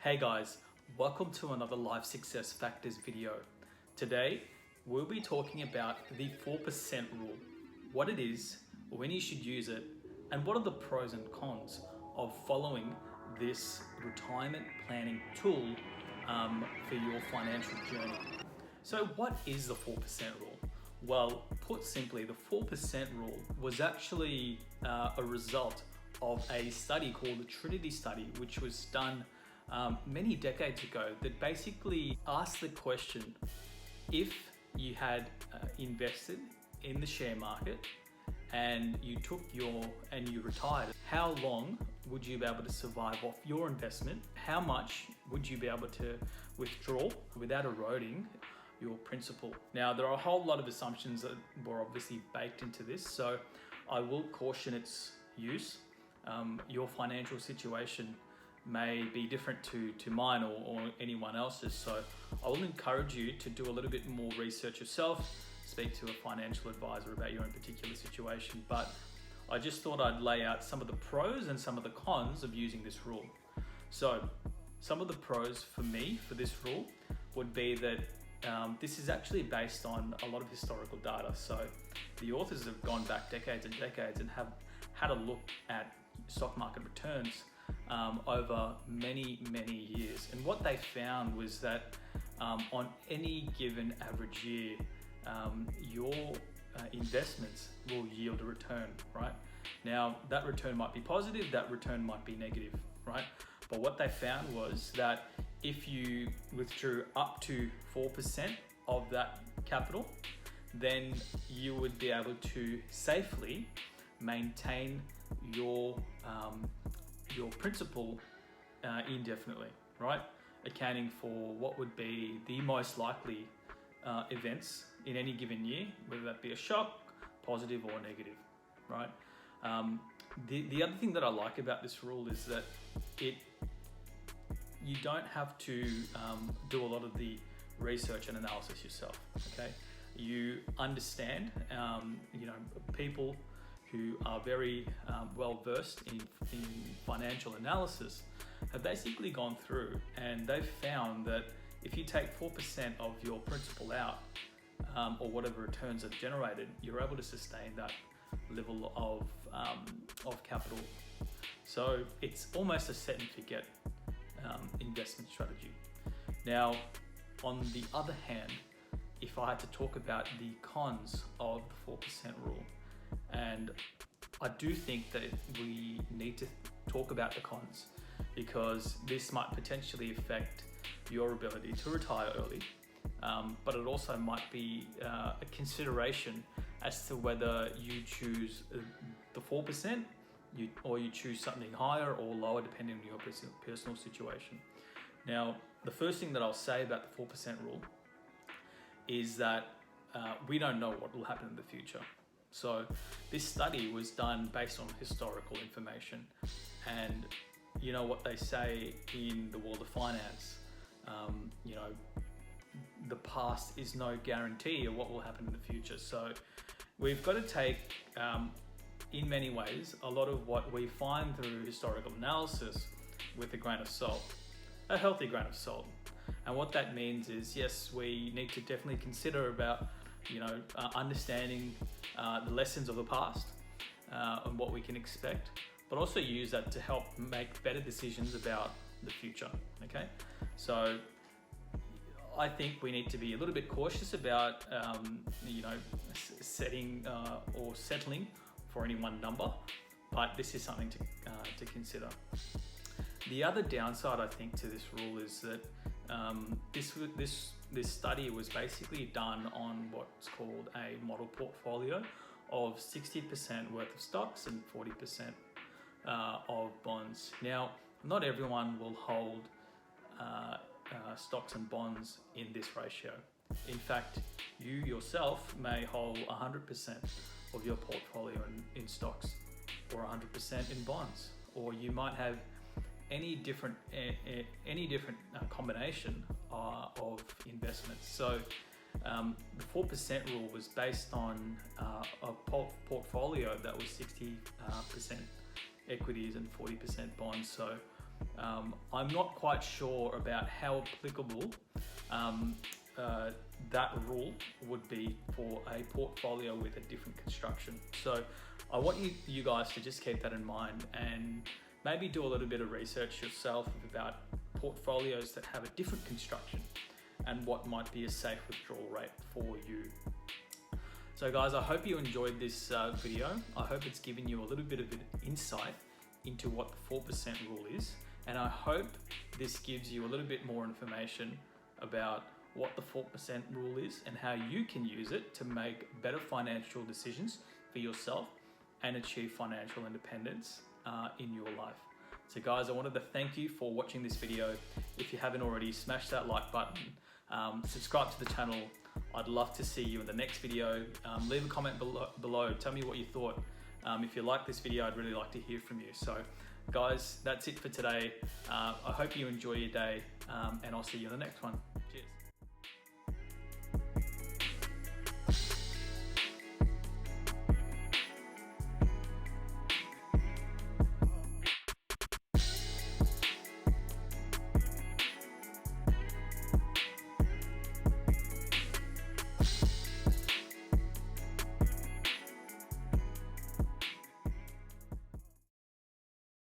Hey guys, welcome to another Life Success Factors video. Today, we'll be talking about the 4% rule, what it is, when you should use it, and what are the pros and cons of following this retirement planning tool for your financial journey. So what is the 4% rule? Well, put simply, the 4% rule was actually a result of a study called the Trinity Study, which was done many decades ago, that basically asked the question, if you had invested in the share market and you retired, how long would you be able to survive off your investment? How much would you be able to withdraw without eroding your principal? Now, there are a whole lot of assumptions that were obviously baked into this, so I will caution its use. Your financial situation may be different to mine or anyone else's, so I will encourage you to do a little bit more research yourself, speak to a financial advisor about your own particular situation, but I just thought I'd lay out some of the pros and some of the cons of using this rule. So some of the pros for me for this rule would be that this is actually based on a lot of historical data. So the authors have gone back decades and decades and have had a look at stock market returns over many years, and what they found was that on any given average year, your investments will yield a return, right? Now, that return might be positive, that return might be negative, right? But what they found was that if you withdrew up to 4% of that capital, then you would be able to safely maintain your principal indefinitely, right? Accounting for what would be the most likely events in any given year, whether that be a shock, positive or negative, right? The other thing that I like about this rule is that you don't have to do a lot of the research and analysis yourself, okay? You understand, people who are very well versed in financial analysis have basically gone through and they've found that if you take 4% of your principal out, or whatever returns are generated, you're able to sustain that level of capital. So it's almost a set and forget investment strategy. Now, on the other hand, if I had to talk about the cons of the 4% rule, and I do think that we need to talk about the cons, because this might potentially affect your ability to retire early, but it also might be a consideration as to whether you choose the 4% or you choose something higher or lower depending on your personal situation. Now, the first thing that I'll say about the 4% rule is that we don't know what will happen in the future. So this study was done based on historical information, and you know what they say in the world of finance, the past is no guarantee of what will happen in the future. So we've got to take, in many ways, a lot of what we find through historical analysis with a grain of salt, a healthy grain of salt. And what that means is, yes, we need to definitely consider about understanding the lessons of the past and what we can expect, but also use that to help make better decisions about the future, okay? So I think we need to be a little bit cautious about, setting or settling for any one number, but this is something to consider. The other downside, I think, to this rule is that this study was basically done on what's called a model portfolio of 60% worth of stocks and 40% of bonds. Now, not everyone will hold stocks and bonds in this ratio. In fact, you yourself may hold 100% of your portfolio in stocks, or 100% in bonds, or you might have any different combination of investments. So the 4% rule was based on a portfolio that was 60% equities and 40% bonds. So I'm not quite sure about how applicable that rule would be for a portfolio with a different construction. So I want you guys to just keep that in mind and maybe do a little bit of research yourself about portfolios that have a different construction and what might be a safe withdrawal rate for you. So guys, I hope you enjoyed this video. I hope it's given you a little bit of an insight into what the 4% rule is. And I hope this gives you a little bit more information about what the 4% rule is and how you can use it to make better financial decisions for yourself and achieve financial independence in your life. So guys, I wanted to thank you for watching this video. If you haven't already, smash that like button, subscribe to the channel. I'd love to see you in the next video. Leave a comment below. Tell me what you thought. If you like this video, I'd really like to hear from you. So guys, that's it for today. I hope you enjoy your day and I'll see you in the next one.